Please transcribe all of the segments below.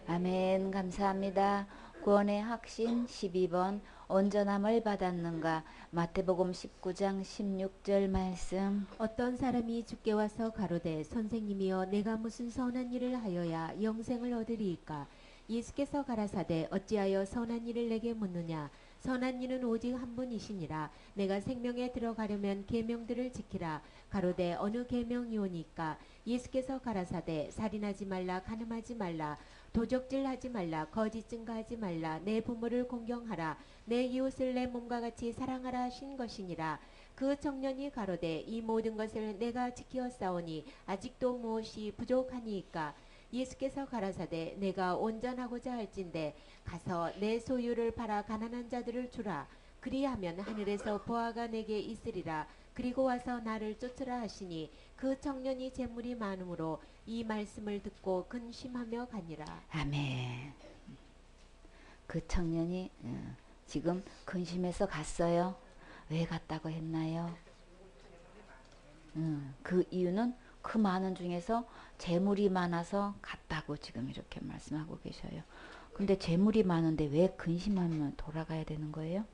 아멘. 감사합니다. 구원의 확신 12번 온전함을 받았는가. 마태복음 19장 16절 말씀. 어떤 사람이 주께 와서 가로되 선생님이여 내가 무슨 선한 일을 하여야 영생을 얻으리이까. 예수께서 가라사대 어찌하여 선한 일을 내게 묻느냐. 선한 이는 오직 한 분이시니라. 내가 생명에 들어가려면 계명들을 지키라. 가로되 어느 계명이오니까. 예수께서 가라사대 살인하지 말라, 간음하지 말라, 도적질하지 말라, 거짓 증거하지 말라, 내 부모를 공경하라, 내 이웃을 내 몸과 같이 사랑하라 하신 것이니라. 그 청년이 가로되 이 모든 것을 내가 지키었사오니 아직도 무엇이 부족하니이까. 예수께서 가라사대 내가 온전하고자 할진대 가서 내 소유를 팔아 가난한 자들을 주라. 그리하면 하늘에서 보화가 내게 있으리라. 그리고 와서 나를 쫓으라 하시니 그 청년이 재물이 많으므로 이 말씀을 듣고 근심하며 가니라. 아멘. 그 청년이 지금 근심해서 갔어요. 왜 갔다고 했나요? 그 이유는 그 많은 중에서 재물이 많아서 갔다고 지금 이렇게 말씀하고 계셔요. 근데 재물이 많은데 왜 근심하면 돌아가야 되는 거예요?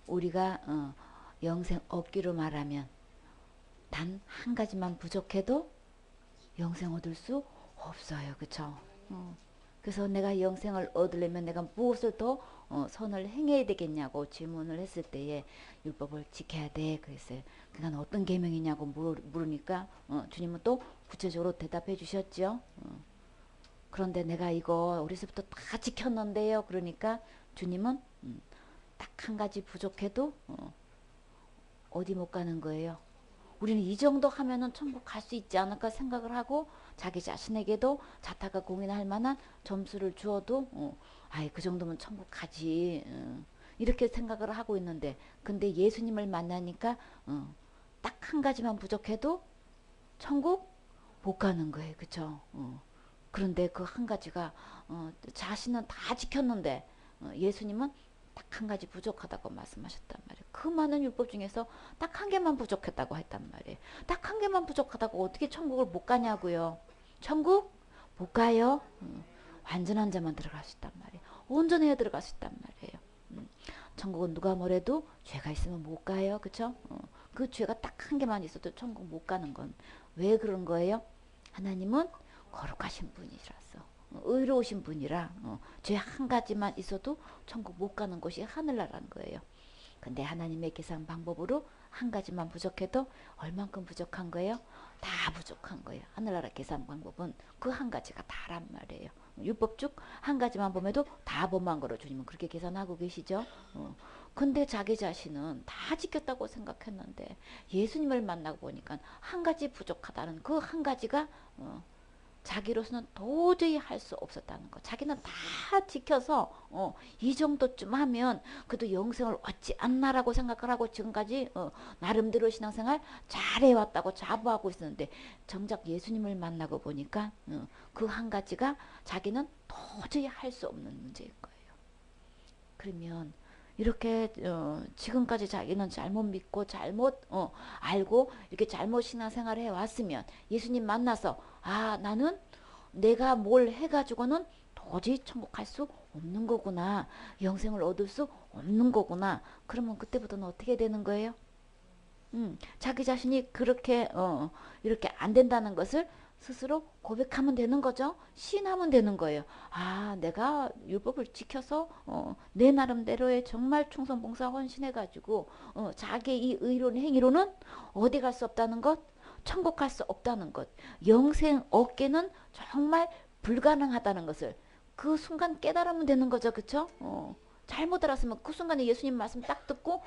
우리가 영생 얻기로 말하면 단 한 가지만 부족해도 영생 얻을 수 없어요. 그쵸? 그래서 내가 영생을 얻으려면 내가 무엇을 더 선을 행해야 되겠냐고 질문을 했을 때에 율법을 지켜야 돼 그랬어요. 그러니까 어떤 계명이냐고 물으니까 주님은 또 구체적으로 대답해 주셨죠. 그런데 내가 이거 어려서부터 다 지켰는데요. 그러니까 주님은 딱 한 가지 부족해도 어디 못 가는 거예요. 우리는 이 정도 하면은 천국 갈 수 있지 않을까 생각을 하고 자기 자신에게도 자타가 공인할 만한 점수를 주어도 아이 그 정도면 천국 가지 이렇게 생각을 하고 있는데 근데 예수님을 만나니까 딱 한 가지만 부족해도 천국 못 가는 거예요. 그쵸? 그런데 그 한 가지가 자신은 다 지켰는데 예수님은 딱 한 가지 부족하다고 말씀하셨단 말이에요. 그 많은 율법 중에서 딱 한 개만 부족했다고 했단 말이에요. 딱 한 개만 부족하다고 어떻게 천국을 못 가냐고요. 천국 못 가요. 완전한 자만 들어갈 수 있단 말이에요. 온전해야 들어갈 수 있단 말이에요. 천국은 누가 뭐래도 죄가 있으면 못 가요. 그쵸? 그 죄가 딱 한 개만 있어도 천국 못 가는 건 왜 그런 거예요? 하나님은 거룩하신 분이라서 의로우신 분이라 죄 한 가지만 있어도 천국 못 가는 곳이 하늘나라는 거예요. 근데 하나님의 계산 방법으로 한 가지만 부족해도 얼만큼 부족한 거예요? 다 부족한 거예요. 하늘나라 계산 방법은 그 한 가지가 다란 말이에요. 율법쭉 한 가지만 보면도 다 범한 거로 주님은 그렇게 계산하고 계시죠. 근데 자기 자신은 다 지켰다고 생각했는데 예수님을 만나고 보니까 한 가지 부족하다는 그 한 가지가 자기로서는 도저히 할 수 없었다는 거. 자기는 다 지켜서 이 정도쯤 하면 그래도 영생을 얻지 않나라고 생각을 하고 지금까지 나름대로 신앙생활 잘해왔다고 자부하고 있었는데 정작 예수님을 만나고 보니까 그 한 가지가 자기는 도저히 할 수 없는 문제인 거예요. 그러면 이렇게 지금까지 자기는 잘못 믿고 잘못 알고 이렇게 잘못 신앙생활을 해왔으면 예수님 만나서 아 나는 내가 뭘 해가지고는 도저히 천국 갈 수 없는 거구나. 영생을 얻을 수 없는 거구나. 그러면 그때부터는 어떻게 되는 거예요? 자기 자신이 그렇게 이렇게 안 된다는 것을 스스로 고백하면 되는 거죠. 시인하면 되는 거예요. 아, 내가 율법을 지켜서 내 나름대로의 정말 충성봉사 헌신해가지고 자기 이 의로운 행위로는 어디 갈 수 없다는 것, 천국 갈 수 없다는 것, 영생 얻기는 정말 불가능하다는 것을 그 순간 깨달으면 되는 거죠, 그쵸? 잘못 알았으면 그 순간에 예수님 말씀 딱 듣고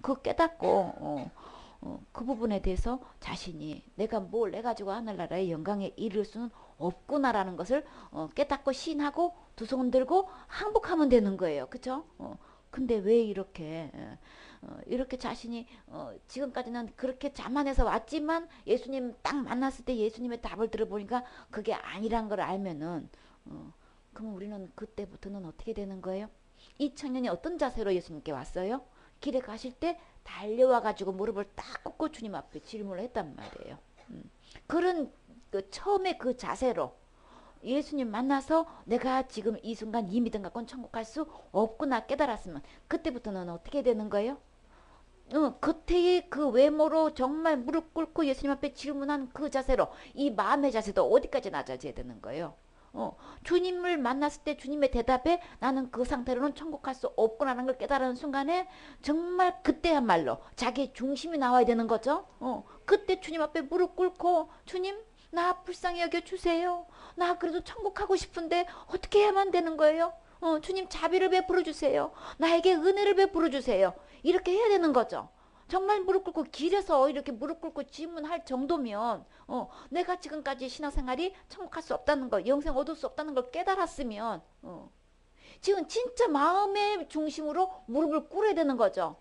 그 깨닫고 그 부분에 대해서 자신이 내가 뭘 해가지고 하늘나라의 영광에 이를 수는 없구나라는 것을 깨닫고 신하고 두 손 들고 항복하면 되는 거예요. 그쵸? 근데 왜 이렇게 자신이 지금까지는 그렇게 자만해서 왔지만 예수님 딱 만났을 때 예수님의 답을 들어보니까 그게 아니란 걸 알면은 그럼 우리는 그때부터는 어떻게 되는 거예요? 이 청년이 어떤 자세로 예수님께 왔어요? 길에 가실 때 달려와가지고 무릎을 딱 꿇고 주님 앞에 질문을 했단 말이에요. 그런 처음에 그 자세로 예수님 만나서 내가 지금 이 순간 이 믿음 갖고는 천국 갈 수 없구나 깨달았으면 그때부터는 어떻게 되는 거예요? 겉에의 그 외모로 정말 무릎 꿇고 예수님 앞에 질문한 그 자세로 이 마음의 자세도 어디까지 낮아져야 되는 거예요? 주님을 만났을 때 주님의 대답에 나는 그 상태로는 천국 갈 수 없구나라는 걸 깨달은 순간에 정말 그때야말로 자기의 중심이 나와야 되는 거죠. 그때 주님 앞에 무릎 꿇고 주님 나 불쌍히 여겨주세요. 나 그래도 천국 가고 싶은데 어떻게 해야만 되는 거예요? 주님 자비를 베풀어 주세요. 나에게 은혜를 베풀어 주세요. 이렇게 해야 되는 거죠. 정말 무릎 꿇고 길에서 이렇게 무릎 꿇고 질문할 정도면 내가 지금까지 신앙생활이 천국 갈 수 없다는 거, 영생 얻을 수 없다는 걸 깨달았으면 지금 진짜 마음의 중심으로 무릎을 꿇어야 되는 거죠.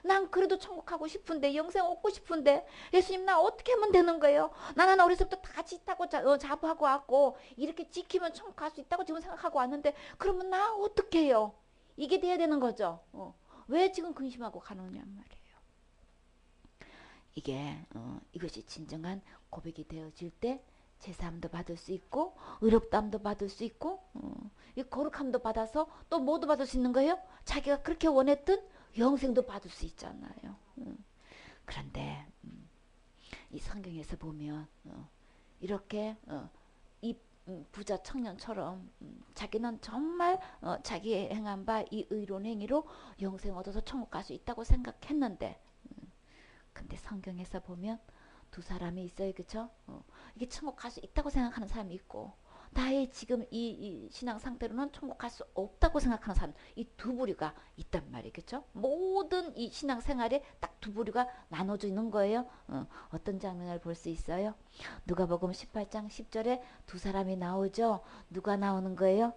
난 그래도 천국 가고 싶은데 영생 얻고 싶은데 예수님 나 어떻게 하면 되는 거예요? 나는 어려서부터 다 짓하고 자부하고 왔고 이렇게 지키면 천국 갈 수 있다고 지금 생각하고 왔는데 그러면 나 어떻게 해요? 이게 돼야 되는 거죠. 왜 지금 근심하고 가느냐 말이에요. 이게 이것이 진정한 고백이 되어질 때 제사함도 받을 수 있고 의롭다함도 받을 수 있고 이 거룩함도 받아서 또 뭐도 받을 수 있는 거예요? 자기가 그렇게 원했던 영생도 받을 수 있잖아요. 그런데 이 성경에서 보면 이렇게 이 부자 청년처럼 자기는 정말 자기의 행한 바 이 의로운 행위로 영생 얻어서 천국 갈 수 있다고 생각했는데 근데 성경에서 보면 두 사람이 있어요. 그쵸? 이게 천국 갈 수 있다고 생각하는 사람이 있고 나의 지금 이 신앙 상태로는 천국 갈 수 없다고 생각하는 사람 이 두 부류가 있단 말이에요. 그쵸? 모든 이 신앙 생활에 딱 두 부류가 나눠져 있는 거예요. 어떤 장면을 볼 수 있어요? 누가복음 18장 10절에 두 사람이 나오죠. 누가 나오는 거예요?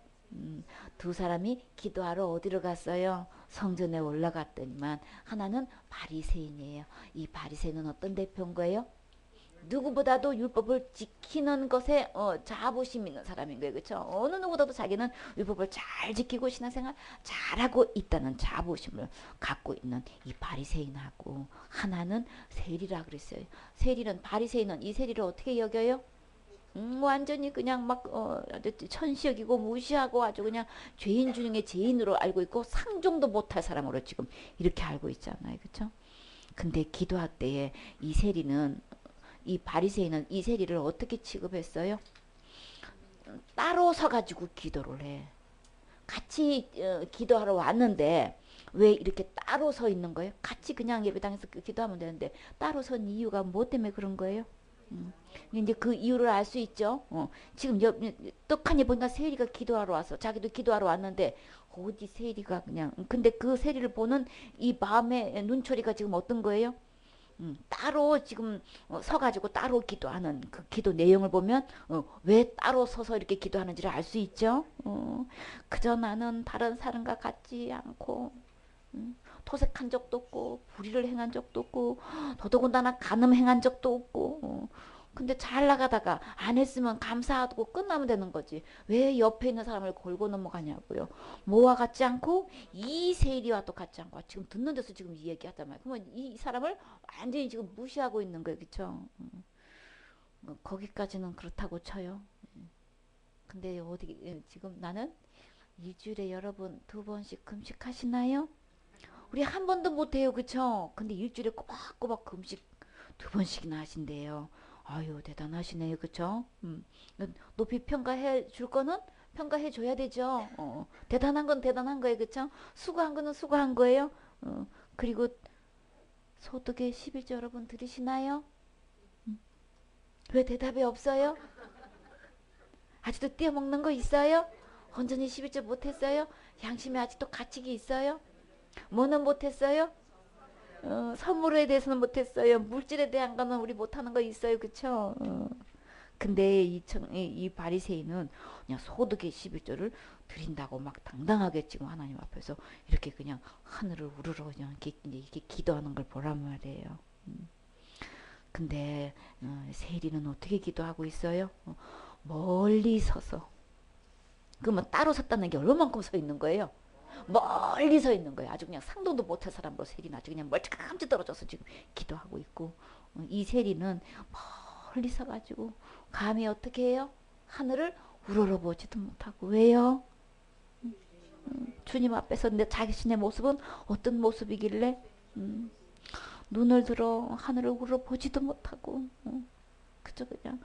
두 사람이 기도하러 어디로 갔어요? 성전에 올라갔더니만 하나는 바리새인이에요. 이 바리새인은 어떤 대표인 거예요? 누구보다도 율법을 지키는 것에 자부심 있는 사람인 거예요. 그렇죠? 어느 누구보다도 자기는 율법을 잘 지키고 신앙생활 잘하고 있다는 자부심을 갖고 있는 이 바리새인하고 하나는 세리라 그랬어요. 세리는 바리새인은 이 세리를 어떻게 여겨요? 완전히 그냥 막 천시 여기고 무시하고 아주 그냥 죄인 중에 죄인으로 알고 있고 상종도 못할 사람으로 지금 이렇게 알고 있잖아요. 그렇죠? 근데 기도할 때에 이 세리는 이 바리새인은 이 세리를 어떻게 취급했어요? 따로 서가지고 기도를 해. 같이 기도하러 왔는데 왜 이렇게 따로 서 있는 거예요? 같이 그냥 예배당에서 기도하면 되는데 따로 선 이유가 뭐 때문에 그런 거예요? 이제 그 이유를 알 수 있죠. 지금 떡하니 보니까 세리가 기도하러 와서 자기도 기도하러 왔는데 어디 세리가 그냥 근데 그 세리를 보는 이 마음의 눈초리가 지금 어떤 거예요? 따로 지금 서가지고 따로 기도하는 그 기도 내용을 보면 왜 따로 서서 이렇게 기도하는지를 알 수 있죠. 그저 나는 다른 사람과 같지 않고 토색한 적도 없고 불의를 행한 적도 없고 더더군다나 간음 행한 적도 없고 근데 잘 나가다가 안 했으면 감사하고 끝나면 되는 거지 왜 옆에 있는 사람을 골고 넘어가냐고요. 뭐와 같지 않고 이 세리와 또 같지 않고 지금 듣는 데서 지금 이 얘기하단 말이야. 그러면 이 사람을 완전히 지금 무시하고 있는 거예요. 그쵸? 거기까지는 그렇다고 쳐요. 근데 어디 지금 나는 일주일에 여러분 2번씩 금식하시나요? 우리 한 번도 못해요. 그쵸? 근데 일주일에 꼬박꼬박 금식 2번씩이나 하신대요. 아유 대단하시네요. 그쵸? 높이 평가해 줄 거는 평가해 줘야 되죠. 대단한 건 대단한 거예요. 그쵸? 수고한 거는 수고한 거예요. 그리고 소득의 11조 여러분 들으시나요? 왜 대답이 없어요? 아직도 떼어먹는 거 있어요? 온전히 11조 못했어요? 양심에 아직도 가책이 있어요? 뭐는 못했어요? 선물에 대해서는 못했어요. 물질에 대한 거는 우리 못하는 거 있어요. 그쵸? 근데 이 바리새인은 그냥 소득의 11조를 드린다고 막 당당하게 지금 하나님 앞에서 이렇게 그냥 하늘을 우르르 그냥 이렇게 기도하는 걸 보란 말이에요. 근데 세리는 어떻게 기도하고 있어요? 멀리 서서. 그러면 따로 섰다는 게 얼마만큼 서 있는 거예요? 멀리 서 있는 거예요. 아주 그냥 상도도 못할 사람으로 세리는 아주 그냥 멀찌감치 떨어져서 지금 기도하고 있고 이 세리는 멀리 서가지고 감히 어떻게 해요? 하늘을 우러러보지도 못하고. 왜요? 주님 앞에서 내 자신의 모습은 어떤 모습이길래 눈을 들어 하늘을 우러보지도 못하고 그저 그냥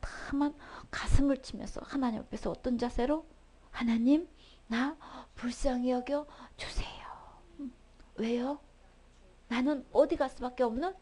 다만 가슴을 치면서 하나님 앞에서 어떤 자세로 하나님 나 불쌍히 여겨 주세요. 왜요? 나는 어디 갈 수밖에 없는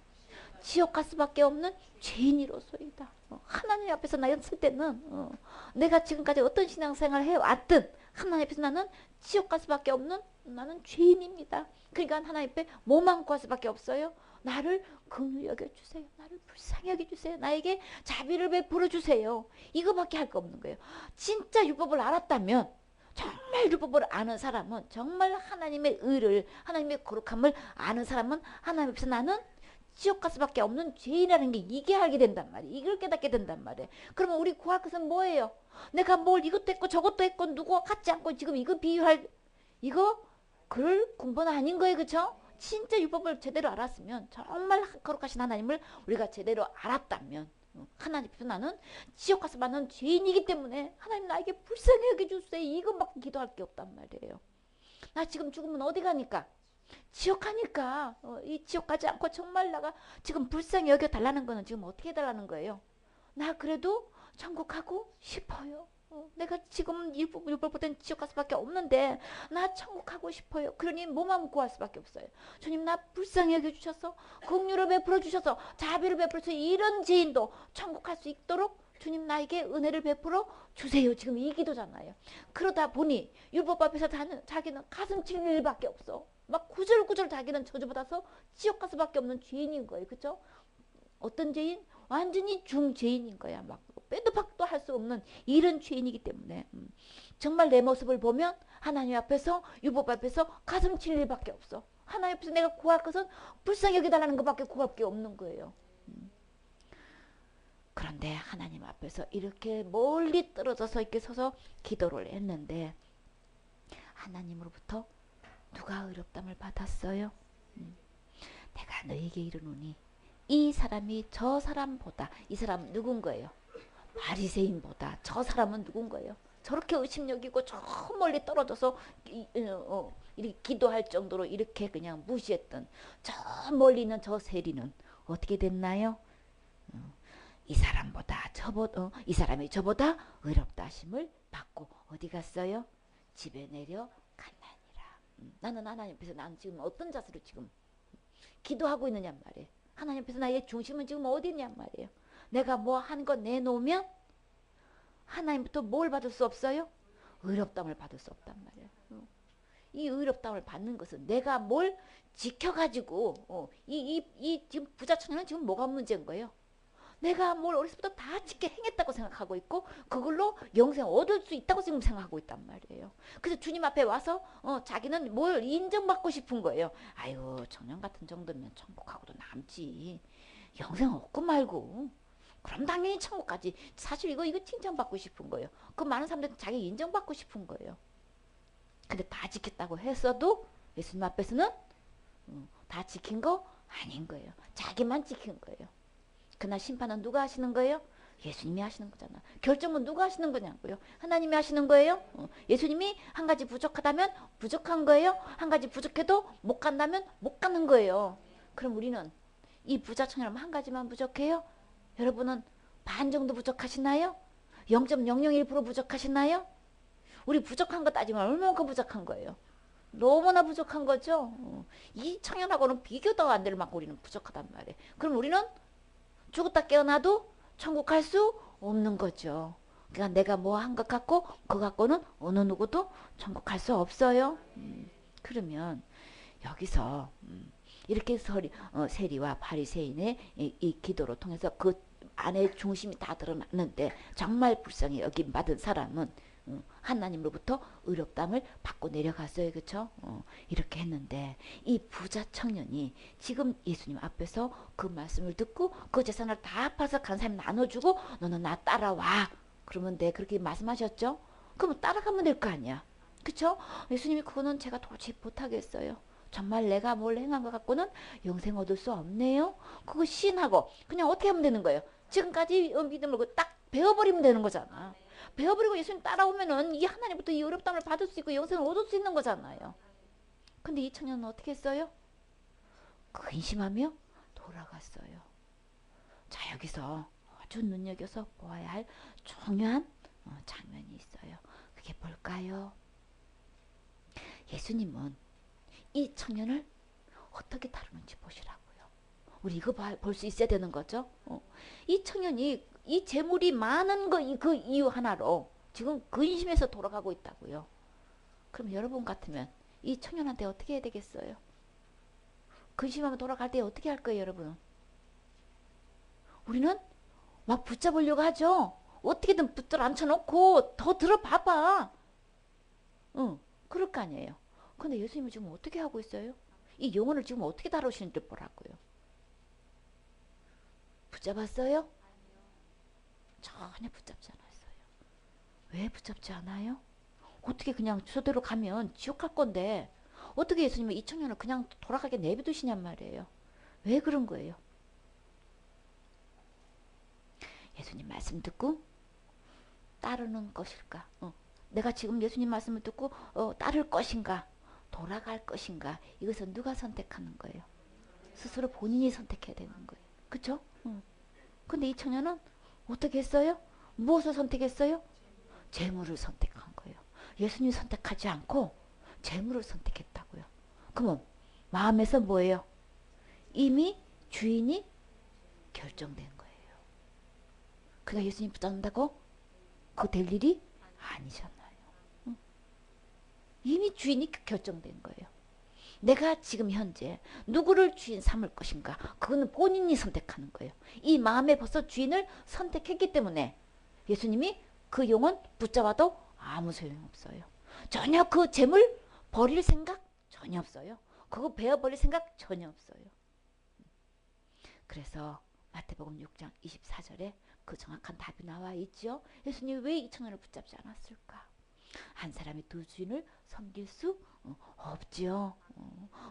지옥 갈 수밖에 없는 죄인이로소이다. 하나님 앞에서 나였을 때는 내가 지금까지 어떤 신앙생활을 해왔든 하나님 앞에서 나는 지옥 갈 수밖에 없는 나는 죄인입니다. 그러니까 하나님 앞에 뭐만 구할 수밖에 없어요. 나를 긍휼히 여겨주세요. 나를 불쌍히 여겨주세요. 나에게 자비를 베풀어 주세요. 이거밖에 할 거 없는 거예요. 진짜 율법을 알았다면 정말 율법을 아는 사람은 정말 하나님의 의를 하나님의 거룩함을 아는 사람은 하나님 앞에서 나는 지옥 갈 수밖에 없는 죄인이라는 게 이게 알게 된단 말이에요. 이걸 깨닫게 된단 말이에요. 그러면 우리 구할 것은 뭐예요? 내가 뭘 이것도 했고 저것도 했고 누구와 같지 않고 지금 이거 비유할 이거 그럴 공부는 아닌 거예요. 그렇죠? 진짜 율법을 제대로 알았으면 정말 거룩하신 하나님을 우리가 제대로 알았다면 하나님 앞에서 나는 지옥 가서 받는 죄인이기 때문에 하나님 나에게 불쌍히 여겨주세요. 이것밖에 기도할 게 없단 말이에요. 나 지금 죽으면 어디 가니까? 지옥 가니까 이 지옥 가지 않고 정말 나가 지금 불쌍히 여겨달라는 거는 지금 어떻게 해달라는 거예요? 나 그래도 천국 가고 싶어요. 내가 지금 율법보다는 지옥 갈 수밖에 없는데 나 천국 가고 싶어요. 그러니 뭐만 구할 수밖에 없어요. 주님 나 불쌍히 여겨주셔서 긍휼을 베풀어 주셔서 자비를 베풀어 주셔서 이런 죄인도 천국 갈 수 있도록 주님 나에게 은혜를 베풀어 주세요. 지금 이 기도잖아요. 그러다 보니 율법 앞에서 자기는 가슴 칠 일밖에 없어. 막 구절구절 자기는 저주받아서 지옥 갈 수밖에 없는 죄인인 거예요. 그렇죠? 어떤 죄인? 완전히 중죄인인 거야. 막 빼도 박도 할 수 없는 이런 죄인이기 때문에 정말 내 모습을 보면 하나님 앞에서 율법 앞에서 가슴 칠 일밖에 없어. 하나님 앞에서 내가 구할 것은 불쌍히 여기달라는 것밖에 구할 게 없는 거예요. 그런데 하나님 앞에서 이렇게 멀리 떨어져서 이렇게 서서 기도를 했는데 하나님으로부터 누가 의롭담을 받았어요? 내가 너에게 이르노니 이 사람이 저 사람보다 이 사람 누군 거예요? 바리새인보다 저 사람은 누군 거예요? 저렇게 의심여기고 저 멀리 떨어져서 이렇게 기도할 정도로 이렇게 그냥 무시했던 저 멀리 있는 저 세리는 어떻게 됐나요? 이 사람이 저보다 의롭다 하심을 받고 어디 갔어요? 집에 내려 갔나니라. 나는 하나님 앞에서 나는 지금 어떤 자세로 지금 기도하고 있느냐 말이에요. 하나님 앞에서 나의 중심은 지금 어디 있냐 말이에요. 내가 뭐 한 거 내놓으면 하나님부터 뭘 받을 수 없어요? 의롭다움을 받을 수 없단 말이에요. 이 의롭다움을 받는 것은 내가 뭘 지켜가지고 이 지금 부자 청년은 지금 뭐가 문제인 거예요? 내가 뭘 어렸을 때부터 다 지켜 행했다고 생각하고 있고 그걸로 영생 얻을 수 있다고 지금 생각하고 있단 말이에요. 그래서 주님 앞에 와서 자기는 뭘 인정받고 싶은 거예요. 아유 청년 같은 정도면 천국하고도 남지. 영생 얻고 말고 그럼 당연히 천국까지. 사실 이거 칭찬받고 싶은 거예요. 그 많은 사람들은 자기 인정받고 싶은 거예요. 근데 다 지켰다고 했어도 예수님 앞에서는 다 지킨 거 아닌 거예요. 자기만 지킨 거예요. 그날 심판은 누가 하시는 거예요? 예수님이 하시는 거잖아. 결정은 누가 하시는 거냐고요? 하나님이 하시는 거예요? 예수님이 한 가지 부족하다면 부족한 거예요? 한 가지 부족해도 못 간다면 못 가는 거예요. 그럼 우리는 이 부자 청년은 한 가지만 부족해요? 여러분은 반 정도 부족하시나요? 0.001% 부족하시나요? 우리 부족한 거 따지면 얼마나 부족한 거예요? 너무나 부족한 거죠. 이 청년하고는 비교도 안 될 만큼 우리는 부족하단 말이에요. 그럼 우리는 죽었다 깨어나도 천국 갈 수 없는 거죠. 그러니까 내가 뭐 한 것 같고 그거 갖고는 어느 누구도 천국 갈 수 없어요. 그러면 여기서 이렇게 세리와 바리새인의 이 기도로 통해서 그 안에 중심이 다 드러났는데 정말 불쌍히 여김 받은 사람은 하나님으로부터 의롭담을 받고 내려갔어요. 그렇죠? 이렇게 했는데 이 부자 청년이 지금 예수님 앞에서 그 말씀을 듣고 그 재산을 다 팔아서 간 사람이 나눠주고 너는 나 따라와. 그러면 돼. 그렇게 말씀하셨죠? 그럼 따라가면 될 거 아니야. 그렇죠? 예수님이 그거는 제가 도저히 못하겠어요. 정말 내가 뭘 행한 것 갖고는 영생 얻을 수 없네요. 그거 신하고 그냥 어떻게 하면 되는 거예요? 지금까지 믿음을 딱 배워버리면 되는 거잖아. 배워버리고 예수님 따라오면은 이 하나님부터 이 어렵담을 받을 수 있고 영생을 얻을 수 있는 거잖아요. 근데 이 청년은 어떻게 했어요? 근심하며 돌아갔어요. 자, 여기서 아주 눈여겨서 보아야 할 중요한 장면이 있어요. 그게 뭘까요? 예수님은 이 청년을 어떻게 다루는지 보시라고요. 우리 이거 볼 수 있어야 되는 거죠. 이 청년이 이 재물이 많은 그 이유 하나로 지금 근심해서 돌아가고 있다고요. 그럼 여러분 같으면 이 청년한테 어떻게 해야 되겠어요? 근심하면 돌아갈 때 어떻게 할 거예요, 여러분? 우리는 막 붙잡으려고 하죠. 어떻게든 붙들어 앉혀놓고 더 들어봐봐. 그럴 거 아니에요. 근데 예수님은 지금 어떻게 하고 있어요? 이 영혼을 지금 어떻게 다루시는지 보라고요. 붙잡았어요? 전혀 붙잡지 않았어요. 왜 붙잡지 않아요? 어떻게 그냥 저대로 가면 지옥 갈 건데 어떻게 예수님은 이 청년을 그냥 돌아가게 내비두시냔 말이에요. 왜 그런 거예요? 예수님 말씀 듣고 따르는 것일까? 내가 지금 예수님 말씀을 듣고 따를 것인가? 돌아갈 것인가? 이것은 누가 선택하는 거예요? 스스로 본인이 선택해야 되는 거예요. 그쵸? 근데 이 청년은 어떻게 했어요? 무엇을 선택했어요? 재물을 선택한 거예요. 예수님 선택하지 않고 재물을 선택했다고요. 그러면 마음에서 뭐예요? 이미 주인이 결정된 거예요. 그가 예수님 붙잡는다고 그거 될 일이 아니잖아요. 이미 주인이 결정된 거예요. 내가 지금 현재 누구를 주인 삼을 것인가? 그거는 본인이 선택하는 거예요. 이 마음에 벌써 주인을 선택했기 때문에 예수님이 그 영혼 붙잡아도 아무 소용없어요. 전혀 그 재물 버릴 생각 전혀 없어요. 그거 베어버릴 생각 전혀 없어요. 그래서 마태복음 6장 24절에 그 정확한 답이 나와 있죠. 예수님이 왜 이 청년을 붙잡지 않았을까? 한 사람이 두 주인을 섬길 수 없지요.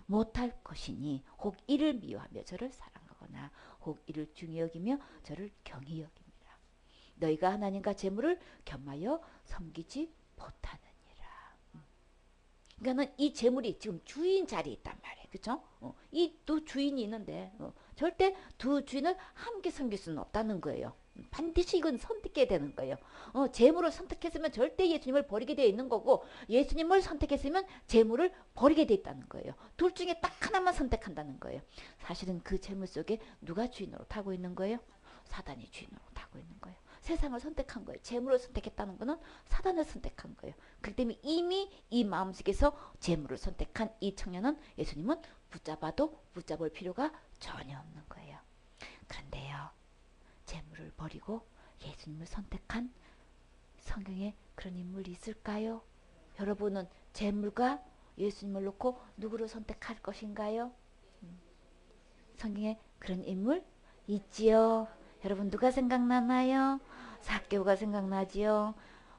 못할 것이니 혹 이를 미워하며 저를 사랑하거나 혹 이를 중히 여기며 저를 경히 여깁니다. 너희가 하나님과 재물을 겸하여 섬기지 못하느니라. 그러니까는 이 재물이 지금 주인 자리에 있단 말이에요. 그렇죠? 이 두 주인이 있는데 절대 두 주인을 함께 섬길 수는 없다는 거예요. 반드시 이건 선택해야 되는 거예요. 재물을 선택했으면 절대 예수님을 버리게 되어 있는 거고 예수님을 선택했으면 재물을 버리게 되어 있다는 거예요. 둘 중에 딱 하나만 선택한다는 거예요. 사실은 그 재물 속에 누가 주인으로 타고 있는 거예요? 사단이 주인으로 타고 있는 거예요. 세상을 선택한 거예요. 재물을 선택했다는 거는 사단을 선택한 거예요. 그렇기 때문에 이미 이 마음속에서 재물을 선택한 이 청년은 예수님은 붙잡아도 붙잡을 필요가 전혀 없는 거예요. 그런데요. 재물을 버리고 예수님을 선택한 성경에 그런 인물이 있을까요? 여러분은 재물과 예수님을 놓고 누구를 선택할 것인가요? 성경에 그런 인물 있지요. 여러분 누가 생각나나요? 삭개오가 생각나지요.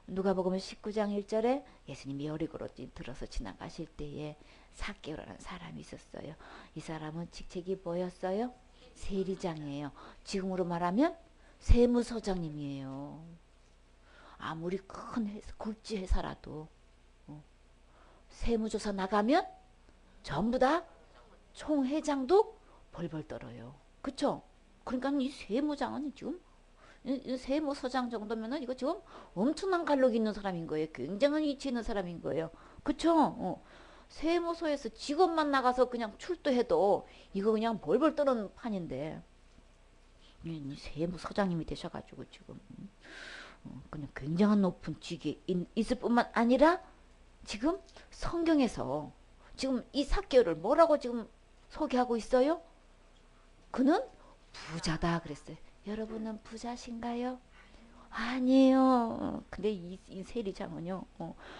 누가복음 19장 1절에 예수님이 여리고로 들어서 지나가실 때에 삭개오라는 사람이 있었어요. 이 사람은 직책이 뭐였어요? 세리장이에요. 지금으로 말하면 세무서장님이에요. 아무리 큰 굴지 회사라도 세무조사 나가면 전부 다 총회장도 벌벌 떨어요. 그쵸? 그러니까 이 세무장은 지금 이 세무서장 정도면은 이거 지금 엄청난 갈록이 있는 사람인 거예요. 굉장한 위치 있는 사람인 거예요. 그쵸? 세무서에서 직원만 나가서 그냥 출두해도 이거 그냥 벌벌 떠는 판인데 세무서장님이 되셔가지고 지금 그냥 굉장한 높은 직에 있을 뿐만 아니라 지금 성경에서 지금 이 삭개오를 뭐라고 지금 소개하고 있어요? 그는 부자다 그랬어요. 여러분은 부자신가요? 아니에요. 근데 이 세리장은요,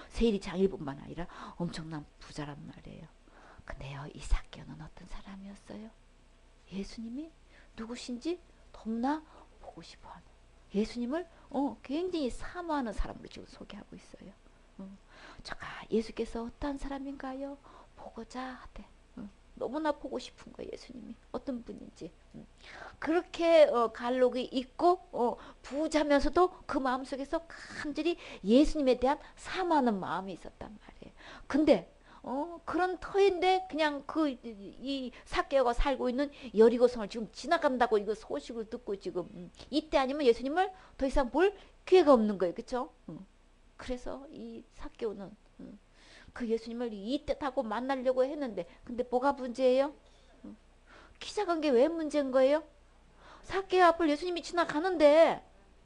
세리장일 뿐만 아니라 엄청난 부자란 말이에요. 근데요, 이 삭개오는 어떤 사람이었어요? 예수님이 누구신지 너무나 보고 싶어하는, 예수님을 굉장히 사모하는 사람으로 지금 소개하고 있어요. 저가 예수께서 어떠한 사람인가요? 보고자 하되 너무나 보고 싶은 거예요. 예수님이 어떤 분인지. 그렇게 갈록이 있고 부자면서도 그 마음속에서 간절히 예수님에 대한 사모하는 마음이 있었단 말이에요. 근데 그런 터인데 그냥 이 삭개오가 살고 있는 여리고성을 지금 지나간다고 이거 소식을 듣고 지금 이때 아니면 예수님을 더 이상 볼 기회가 없는 거예요. 그렇죠? 그래서 이 삭개오는 그 예수님을 이때 타고 만나려고 했는데 근데 뭐가 문제예요? 키 작은 게 왜 문제인 거예요? 삭개오 앞을 예수님이 지나가는데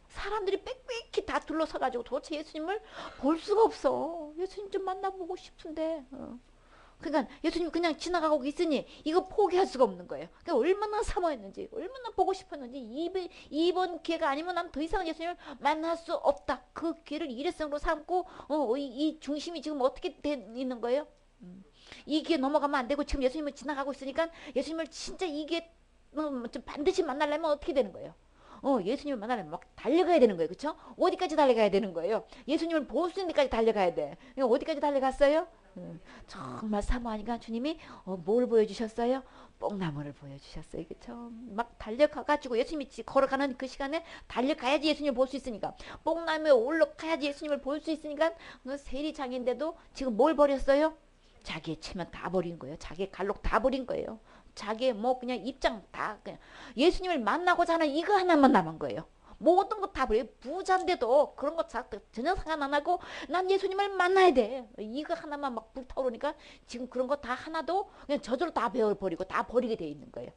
사람들이 빽빽히 다 둘러서가지고 도대체 예수님을 볼 수가 없어. 예수님 좀 만나보고 싶은데. 그러니까 예수님 그냥 지나가고 있으니 이거 포기할 수가 없는 거예요. 그러니까 얼마나 사모했는지, 얼마나 보고 싶었는지 이번 기회가 아니면 난 더 이상 예수님을 만날 수 없다. 그 기회를 일회성으로 삼고 이 중심이 지금 어떻게 돼 있는 거예요? 이 기회 넘어가면 안 되고 지금 예수님을 지나가고 있으니까 예수님을 진짜 이게 좀 반드시 만나려면 어떻게 되는 거예요? 예수님을 만나려면 막 달려가야 되는 거예요. 그쵸? 어디까지 달려가야 되는 거예요? 예수님을 볼 수 있는 데까지 달려가야 돼. 어디까지 달려갔어요? 정말 사모하니까 주님이 뭘 보여주셨어요? 뽕나무를 보여주셨어요. 그쵸? 막 달려가가지고 예수님이 걸어가는 그 시간에 달려가야지 예수님을 볼 수 있으니까 뽕나무에 올라가야지 예수님을 볼 수 있으니까 세리장인데도 지금 뭘 버렸어요? 자기의 체면 다 버린 거예요. 자기의 갈록 다 버린 거예요. 자기의 뭐 그냥 입장 다 그냥 예수님을 만나고자 하는 이거 하나만 남은 거예요. 모든 거 다 버려요. 부자인데도 그런 거 전혀 상관 안 하고 난 예수님을 만나야 돼. 이거 하나만 막 불타오르니까 지금 그런 거 다 하나도 그냥 저절로 다 베어버리고 다 버리게 돼 있는 거예요.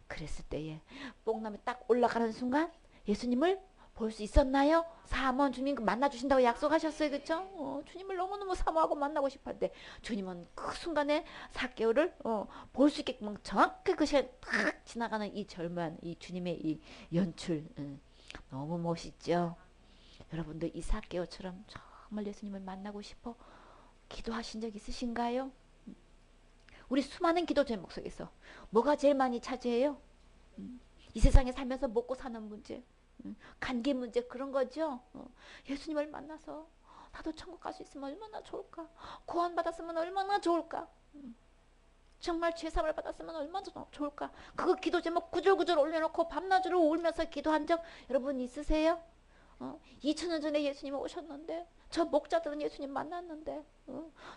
그랬을 때에 뽕나무에 딱 올라가는 순간 예수님을 볼 수 있었나요? 사모한 주님 만나주신다고 약속하셨어요. 그쵸? 주님을 너무너무 사모하고 만나고 싶었는데 주님은 그 순간에 삭개오를 볼 수 있게끔 정확히 그 시간에 탁 지나가는 이 절묘한 이 주님의 이 연출 너무 멋있죠? 여러분도 이 삭개오처럼 정말 예수님을 만나고 싶어 기도하신 적 있으신가요? 우리 수많은 기도 제목 속에서 뭐가 제일 많이 차지해요? 이 세상에 살면서 먹고 사는 문제, 관계 문제 그런 거죠. 예수님을 만나서 나도 천국 갈 수 있으면 얼마나 좋을까. 구원 받았으면 얼마나 좋을까. 정말 죄사함을 받았으면 얼마나 좋을까. 그거 기도 제목 구절구절 올려놓고 밤낮으로 울면서 기도한 적 여러분 있으세요? 2000년 전에 예수님 오셨는데 저 목자들은 예수님 만났는데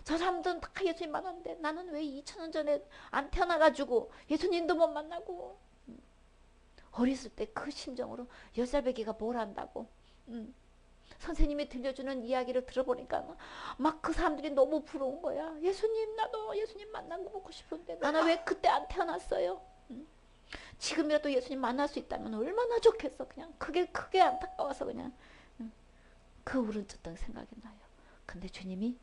저 사람들은 다 예수님 만났는데 나는 왜 2000년 전에 안 태어나가지고 예수님도 못 만나고 어렸을 때 그 심정으로 10살배기가 뭘 안다고 선생님이 들려주는 이야기를 들어보니까 막 그 사람들이 너무 부러운 거야. 예수님 나도 예수님 만나고 보고 싶은데 나는 왜 그때 안 태어났어요? 지금이라도 예수님 만날 수 있다면 얼마나 좋겠어. 그냥 그게 크게 안타까워서 그냥 그 울은쳤던 생각이 나요. 근데 주님이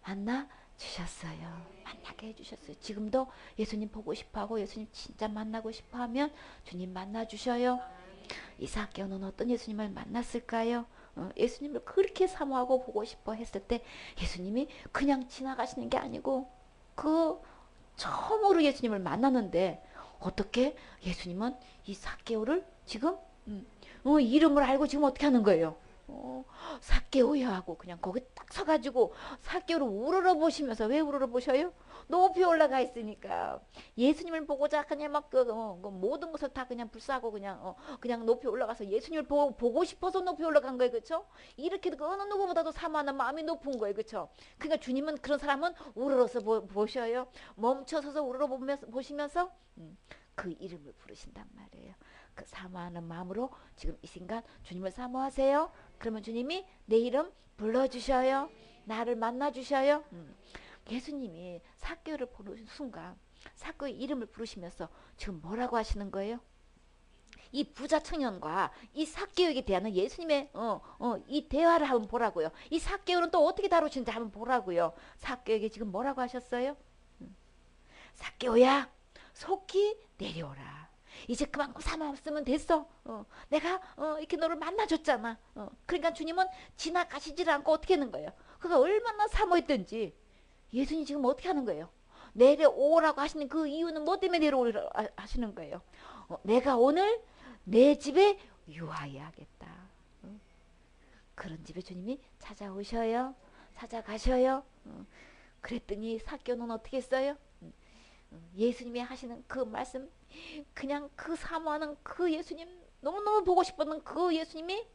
만나 주셨어요. 만나게 해주셨어요. 지금도 예수님 보고 싶어하고 예수님 진짜 만나고 싶어하면 주님 만나 주셔요. 이 삭개오는 어떤 예수님을 만났을까요? 예수님을 그렇게 사모하고 보고 싶어 했을 때 예수님이 그냥 지나가시는 게 아니고 그 처음으로 예수님을 만났는데 어떻게 예수님은 이 삭개오를 지금 이름을 알고 지금 어떻게 하는 거예요? 삭개오야 하고 그냥 거기 딱 서가지고 삭개오를 우러러보시면서 왜 우러러보셔요? 높이 올라가 있으니까 예수님을 보고자 그냥 막 모든 것을 다 그냥 불사하고 그냥 높이 올라가서 예수님을 보고 싶어서 높이 올라간 거예요. 그렇죠? 이렇게 어느 누구보다도 사모하는 마음이 높은 거예요. 그렇죠? 그러니까 주님은 그런 사람은 우러러서 보셔요. 멈춰서서 보시면서 그 이름을 부르신단 말이에요. 그 사모하는 마음으로 지금 이 순간 주님을 사모하세요. 그러면 주님이 내 이름 불러주셔요. 나를 만나주셔요. 예수님이 삭개오를 보는 순간 삭개오의 이름을 부르시면서 지금 뭐라고 하시는 거예요? 이 부자 청년과 이 삭개오에게 대하는 예수님의 이 대화를 한번 보라고요. 이 삭개오는 또 어떻게 다루시는지 한번 보라고요. 삭개오에게 지금 뭐라고 하셨어요? 삭개오야 속히 내려오라. 이제 그만큼 사모 없으면 됐어. 내가 이렇게 너를 만나줬잖아. 그러니까 주님은 지나가시질 않고 어떻게 하는 거예요? 그가 얼마나 사모했던지 예수님 지금 어떻게 하는 거예요? 내려오라고 하시는 그 이유는 뭐 때문에 내려오라고 하시는 거예요? 내가 오늘 내 집에 유하여야겠다. 그런 집에 주님이 찾아오셔요. 찾아가셔요. 그랬더니 삭개오는 어떻게 했어요? 예수님이 하시는 그 말씀, 그냥 그 사모하는 그 예수님, 너무너무 보고 싶었던 그 예수님이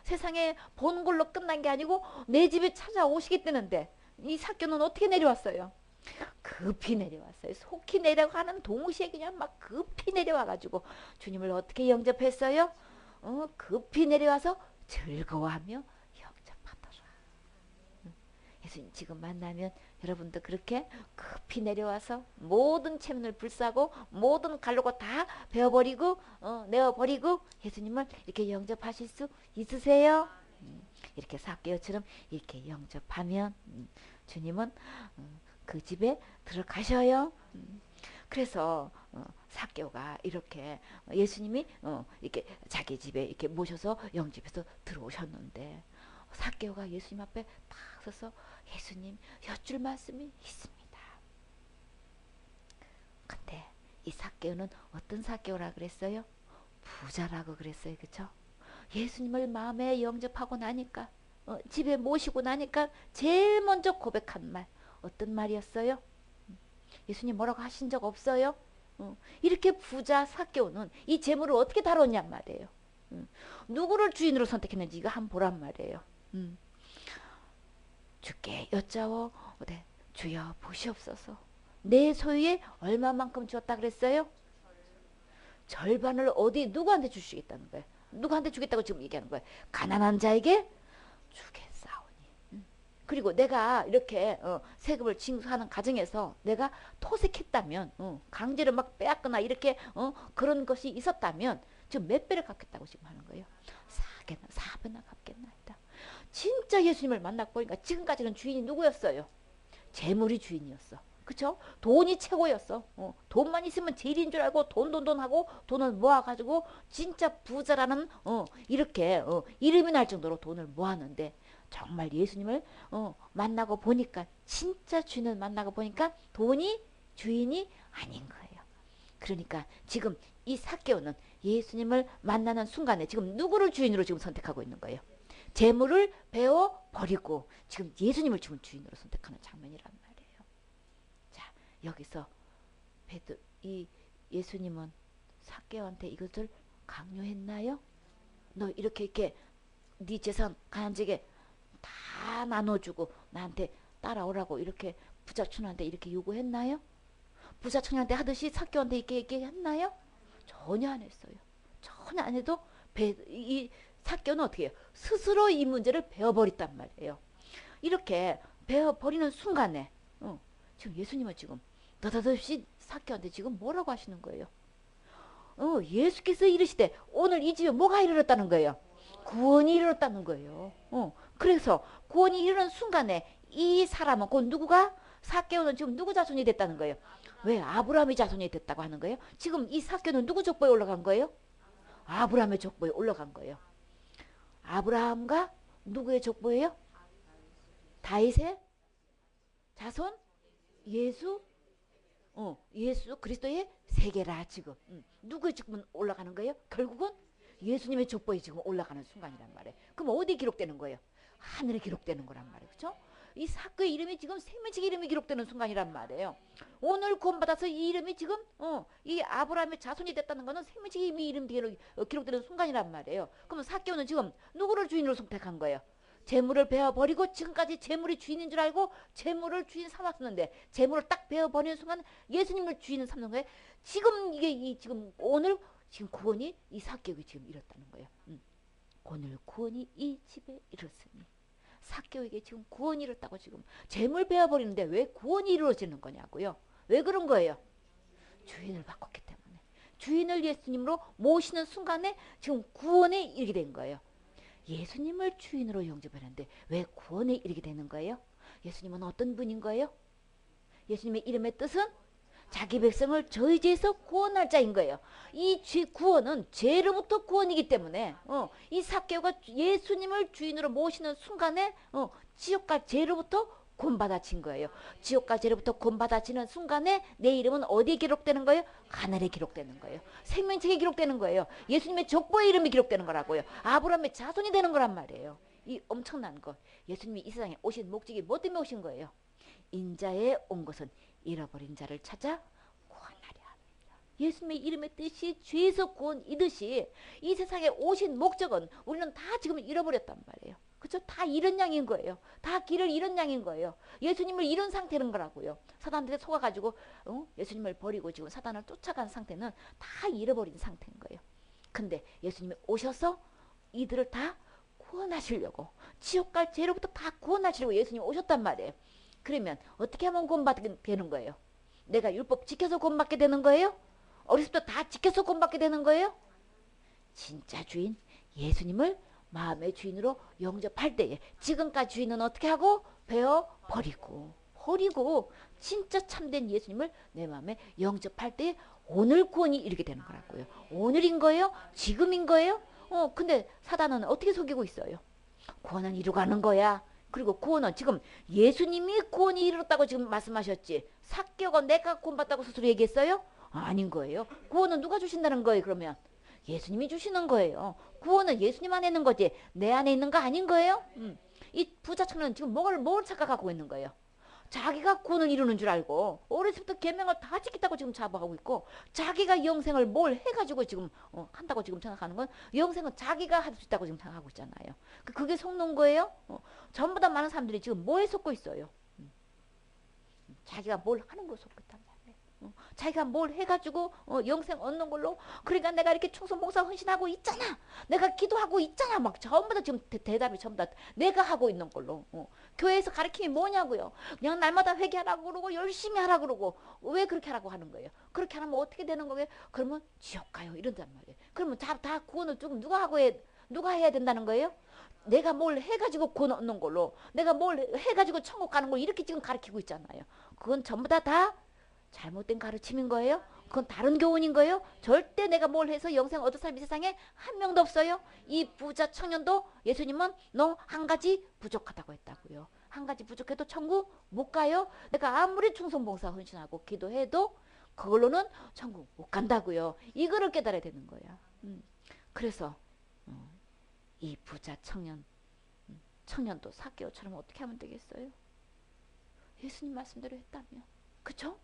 세상에 보는 걸로 끝난 게 아니고 내 집에 찾아오시게 되는데 이 삭개오는 어떻게 내려왔어요? 급히 내려왔어요. 속히 내려가는 동시에 그냥 막 급히 내려와가지고 주님을 어떻게 영접했어요? 급히 내려와서 즐거워하며 영접하더라. 예수님 지금 만나면 여러분도 그렇게 급히 내려와서 모든 체면을 불사고 모든 갈로고 다 베어버리고 내어버리고 예수님을 이렇게 영접하실 수 있으세요? 이렇게 삭개오처럼 이렇게 영접하면 주님은 그 집에 들어가셔요. 그래서 삭개오가 이렇게 예수님이 이렇게 자기 집에 이렇게 모셔서 영집해서 들어오셨는데 삭개오가 예수님 앞에 딱 서서 예수님 여쭐 말씀이 있습니다. 근데 이 삭개오는 어떤 삭개오라 그랬어요? 부자라고 그랬어요. 그쵸? 예수님을 마음에 영접하고 나니까 집에 모시고 나니까 제일 먼저 고백한 말 어떤 말이었어요? 예수님 뭐라고 하신 적 없어요? 이렇게 부자 삭개오는 이 재물을 어떻게 다뤘냔 말이에요. 누구를 주인으로 선택했는지 이거 한번 보란 말이에요. 주께 여짜오 네, 주여 보시옵소서. 내 소유에 얼마만큼 주었다 그랬어요? 절반을 어디 누구한테 주시겠다는 거예요? 누구한테 주겠다고 지금 얘기하는 거예요? 가난한 자에게 주겠사오니. 그리고 내가 이렇게 세금을 징수하는 과정에서 내가 토색했다면 강제로 막 빼앗거나 이렇게 그런 것이 있었다면 지금 몇 배를 갚겠다고 지금 하는 거예요? 4배나 갚겠나이다. 진짜 예수님을 만나고 보니까 지금까지는 주인이 누구였어요? 재물이 주인이었어. 그쵸? 돈이 최고였어. 돈만 있으면 제일인 줄 알고 돈 하고 돈을 모아가지고 진짜 부자라는 이렇게 이름이 날 정도로 돈을 모았는데 정말 예수님을 만나고 보니까 진짜 주인을 만나고 보니까 돈이 주인이 아닌 거예요. 그러니까 지금 이 삭개오는 예수님을 만나는 순간에 지금 누구를 주인으로 지금 선택하고 있는 거예요? 재물을 베어 버리고 지금 예수님을 지금 주인으로 선택하는 장면이란 말이에요. 자, 여기서 이 예수님은 삭개오한테 이것을 강요했나요? 너 이렇게 네 재산 가난지게 다 나눠주고 나한테 따라오라고 이렇게 부자촌한테 이렇게 요구했나요? 부자촌한테 하듯이 삭개오한테 이렇게 했나요? 전혀 안 했어요. 전혀 안 해도 이 삭개오는 어떻게 해요? 스스로 이 문제를 베어버렸단 말이에요. 이렇게 베어버리는 순간에 지금 예수님은 지금 느닷없이 삭개오한테 지금 뭐라고 하시는 거예요? 예수께서 이르시되 오늘 이 집에 뭐가 이르렀다는 거예요? 구원이 이르렀다는 거예요. 그래서 구원이 이르는 순간에 이 사람은 곧 누구가? 삭개오는 지금 누구 자손이 됐다는 거예요? 왜? 아브라함의 자손이 됐다고 하는 거예요? 지금 이 삭개오는 누구 족보에 올라간 거예요? 아브라함의 족보에 올라간 거예요. 아브라함과 누구의 족보예요? 다윗의 자손? 예수? 예수 그리스도의 세계라 지금. 누구의 족보에 올라가는 거예요? 결국은 예수님의 족보에 지금 올라가는 순간이란 말이에요. 그럼 어디 기록되는 거예요? 하늘에 기록되는 거란 말이에요. 그렇죠? 이 사건의 이름이 지금 생명책 이름이 기록되는 순간이란 말이에요. 오늘 구원받아서 이 이름이 지금 이 아브라함의 자손이 됐다는 거는 생명책 이름 기록되는 순간이란 말이에요. 그럼 삭개오는 지금 누구를 주인으로 선택한 거예요? 재물을 베어버리고 지금까지 재물이 주인인 줄 알고 재물을 주인 삼았었는데 재물을 딱 베어버리는 순간 예수님을 주인을 삼는 거예요. 지금 이게 지금 오늘 지금 구원이 이 삭개오가 지금 이뤘다는 거예요. 오늘 구원이 이 집에 이뤘으니 삭개오에게 지금 구원이 이뤘다고 지금 재물 베어버리는데 왜 구원이 이루어지는 거냐고요. 왜 그런 거예요? 주인을 바꿨기 때문에. 주인을 예수님으로 모시는 순간에 지금 구원에 이르게 된 거예요. 예수님을 주인으로 영접하는데 왜 구원에 이르게 되는 거예요? 예수님은 어떤 분인 거예요? 예수님의 이름의 뜻은 자기 백성을 저희 죄에서 구원할 자인 거예요. 이 구원은 죄로부터 구원이기 때문에 이 삭개오가 예수님을 주인으로 모시는 순간에 지옥과 죄로부터 구원받아진 거예요. 지옥과 죄로부터 구원받아지는 순간에 내 이름은 어디에 기록되는 거예요? 하늘에 기록되는 거예요. 생명책에 기록되는 거예요. 예수님의 족보의 이름이 기록되는 거라고요. 아브라함의 자손이 되는 거란 말이에요. 이 엄청난 것. 예수님이 이 세상에 오신 목적이 뭐 때문에 오신 거예요? 인자에 온 것은 잃어버린 자를 찾아 예수님의 이름의 뜻이 죄에서 구원이듯이 이 세상에 오신 목적은 우리는 다 지금 잃어버렸단 말이에요. 그죠? 다 잃은 양인 거예요. 다 길을 잃은 양인 거예요. 예수님을 잃은 상태는 거라고요. 사단한테 속아가지고 예수님을 버리고 지금 사단을 쫓아간 상태는 다 잃어버린 상태인 거예요. 근데 예수님이 오셔서 이들을 다 구원하시려고, 지옥 갈 죄로부터 다 구원하시려고 예수님이 오셨단 말이에요. 그러면 어떻게 하면 구원받게 되는 거예요? 내가 율법 지켜서 구원받게 되는 거예요? 어렸을 때 다 지켜서 구원받게 되는 거예요? 진짜 주인 예수님을 마음의 주인으로 영접할 때에 지금까지 주인은 어떻게 하고? 베어버리고 진짜 참된 예수님을 내 마음에 영접할 때에 오늘 구원이 이르게 되는 거라고요. 오늘인 거예요? 지금인 거예요? 근데 사단은 어떻게 속이고 있어요? 구원은 이루가는 거야. 그리고 구원은 지금 예수님이 구원이 이르렀다고 지금 말씀하셨지. 삭개오가 내가 구원받다고 스스로 얘기했어요? 아닌 거예요. 구원은 누가 주신다는 거예요, 그러면? 예수님이 주시는 거예요. 구원은 예수님 안에 있는 거지 내 안에 있는 거 아닌 거예요? 이 부자청년은 지금 뭘 착각하고 있는 거예요? 자기가 구원을 이루는 줄 알고 어렸을 때 계명을 다 지켰다고 지금 잡아가고 있고, 자기가 영생을 뭘 해가지고 지금 한다고 지금 생각하는 건, 영생은 자기가 할 수 있다고 지금 생각하고 있잖아요. 그게 속는 거예요? 전부 다 많은 사람들이 지금 뭐에 속고 있어요? 자기가 뭘 하는 걸 속고 있단 말이에요. 자기가 뭘 해가지고 영생 얻는 걸로, 그러니까 내가 이렇게 충성봉사 헌신하고 있잖아, 내가 기도하고 있잖아, 막 전부 다 지금 대답이 전부 다 내가 하고 있는 걸로. 교회에서 가르침이 뭐냐고요? 그냥 날마다 회개하라고 그러고 열심히 하라고 그러고. 왜 그렇게 하라고 하는 거예요? 그렇게 하면 어떻게 되는 거예요? 그러면 지옥 가요 이런단 말이에요. 그러면 다 구원을 조금 누가 해야 된다는 거예요? 내가 뭘 해가지고 구원 얻는 걸로, 내가 뭘 해가지고 천국 가는 걸로 이렇게 지금 가르치고 있잖아요. 그건 전부 다 잘못된 가르침인 거예요? 그건 다른 교훈인 거예요? 절대 내가 뭘 해서 영생 얻을 사람이 세상에 한 명도 없어요. 이 부자 청년도 예수님은 너 한 가지 부족하다고 했다고요. 한 가지 부족해도 천국 못 가요. 내가 아무리 충성봉사 헌신하고 기도해도 그걸로는 천국 못 간다고요. 이거를 깨달아야 되는 거야. 그래서 이 부자 청년도 삭개오처럼 어떻게 하면 되겠어요? 예수님 말씀대로 했다면, 그쵸?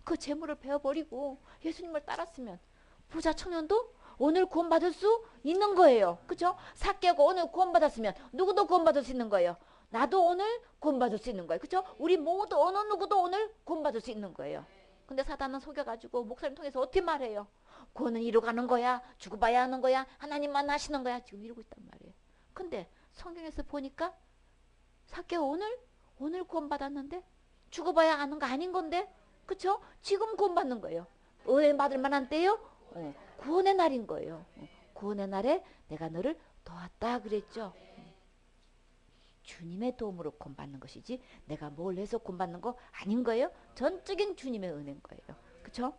그 재물을 베어버리고 예수님을 따랐으면 부자 청년도 오늘 구원받을 수 있는 거예요. 그쵸? 삭개오가 오늘 구원받았으면 누구도 구원받을 수 있는 거예요. 나도 오늘 구원받을 수 있는 거예요. 그쵸? 우리 모두 어느 누구도 오늘 구원받을 수 있는 거예요. 근데 사단은 속여가지고 목사님 통해서 어떻게 말해요? 구원은 이루가는 거야, 죽어봐야 하는 거야, 하나님만 하시는 거야, 지금 이러고 있단 말이에요. 근데 성경에서 보니까 삭개오 오늘 구원받았는데 죽어봐야 하는 거 아닌 건데, 그쵸? 지금 구원받는 거예요. 은혜 받을 만한 때요? 구원의 날인 거예요. 구원의 날에 내가 너를 도왔다 그랬죠. 주님의 도움으로 구원받는 것이지 내가 뭘 해서 구원받는 거 아닌 거예요. 전적인 주님의 은혜인 거예요. 그쵸?